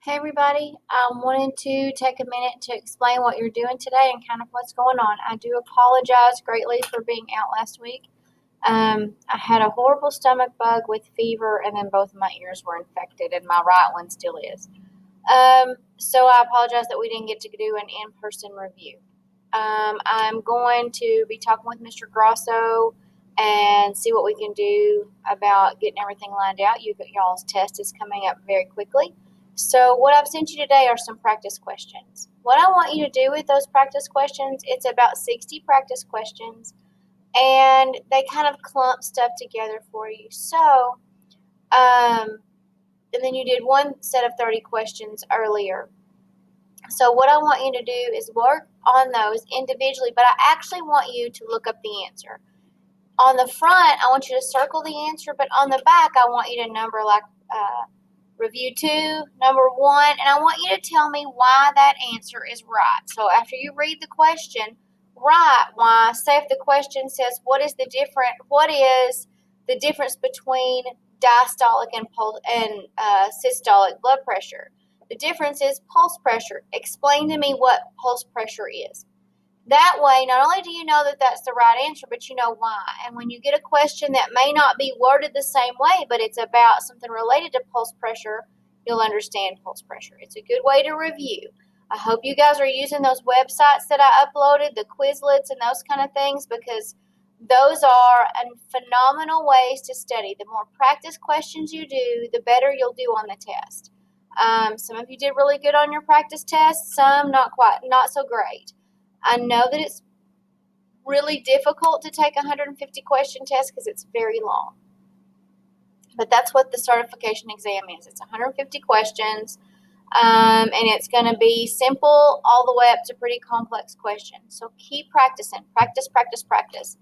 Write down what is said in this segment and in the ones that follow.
Hey everybody, I wanted to take a minute to explain what you're doing today and kind of what's going on. I do apologize greatly for being out last week. I had a horrible stomach bug with fever, and then both of my ears were infected, and my right one still is. So I apologize that we didn't get to do an in-person review. I'm going to be talking with Mr. Grosso and see what we can do about getting everything lined out. Y'all's test is coming up very quickly. So what I've sent you today are some practice questions. What I want you to do with those practice questions, it's about 60 practice questions, and they kind of clump stuff together for you. So, and then you did one set of 30 questions earlier. So what I want you to do is work on those individually, but I actually want you to look up the answer. On the front, I want you to circle the answer, but on the back, I want you to number like review 2, number 1, and I want you to tell me why that answer is right. So after you read the question, write why. Say if the question says, what is the difference between diastolic and systolic blood pressure? The difference is pulse pressure. Explain to me what pulse pressure is. That way, not only do you know that that's the right answer, but you know why. And when you get a question that may not be worded the same way, but it's about something related to pulse pressure, you'll understand pulse pressure. It's a good way to review. I hope you guys are using those websites that I uploaded, the Quizlets and those kind of things, because those are phenomenal ways to study. The more practice questions you do, the better you'll do on the test. Some of you did really good on your practice test, some not so great. I know that it's really difficult to take a 150 question test because it's very long. But that's what the certification exam is. It's 150 questions, and it's going to be simple all the way up to pretty complex questions. So keep practicing. Practice, practice, practice.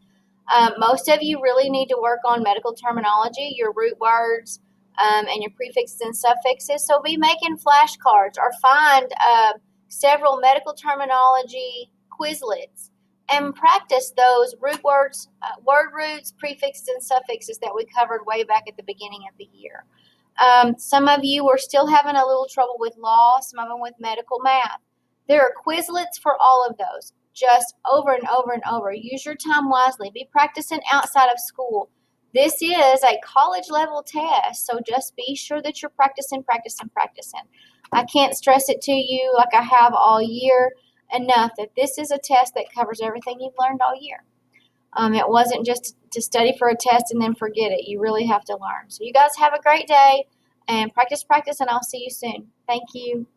Most of you really need to work on medical terminology, your root words, and your prefixes and suffixes. So be making flashcards or find several medical terminology Quizlets and practice those root words, word roots, prefixes, and suffixes that we covered way back at the beginning of the year. Some of you are still having a little trouble with law, some of them with medical math. There are Quizlets for all of those, just over and over and over. Use your time wisely. Be practicing outside of school. This is a college level test, so just be sure that you're practicing, practicing, practicing. I can't stress it to you like I have all year enough that this is a test that covers everything you've learned all year. It wasn't just to study for a test and then forget it. You really have to learn. So you guys have a great day and practice, practice, and I'll see you soon. Thank you.